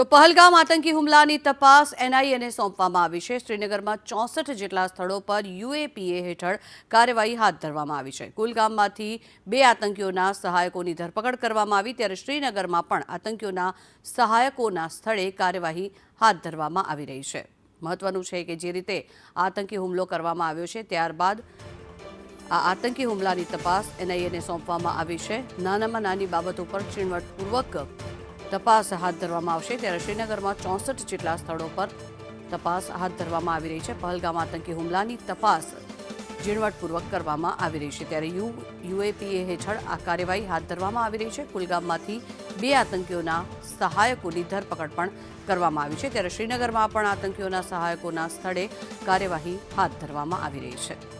તો પહલગામ આતંકી હુમલાની તપાસ એનઆઈએને સોંપવામાં આવી છે। શ્રીનગરમાં 64 જેટલા સ્થળો પર યુએપીએ હેઠળ કાર્યવાહી હાથ ધરવામાં આવી છે। કુલગામમાંથી 2 આતંકીઓના સહાયકોની ધરપકડ કરવામાં આવી, ત્યારે શ્રીનગરમાં પણ આતંકીઓના સહાયકોના સ્થળે કાર્યવાહી હાથ ધરવામાં આવી રહી છે। મહત્વનું છે કે જે રીતે આતંકી હુમલો કરવામાં આવ્યો છે ત્યારબાદ આ આતંકી હુમલાની તપાસ એનઆઈએને સોંપવામાં આવી છે। નાનામાં નાની બાબતો પર ઝીણવટપૂર્વક તપાસ હાથ ધરવામાં આવશે, ત્યારે શ્રીનગરમાં 64 જેટલા સ્થળો પર તપાસ હાથ ધરવામાં આવી રહી છે। પહલગામ આતંકી હુમલાની તપાસ ઝીણવટપૂર્વક કરવામાં આવી રહી છે, ત્યારે યુએપીએ હેઠળ આ કાર્યવાહી હાથ ધરવામાં આવી રહી છે। કુલગામમાંથી 2 આતંકીઓના સહાયકોની ધરપકડ પણ કરવામાં આવી છે, ત્યારે શ્રીનગરમાં પણ આતંકીઓના સહાયકોના સ્થળે કાર્યવાહી હાથ ધરવામાં આવી રહી છે।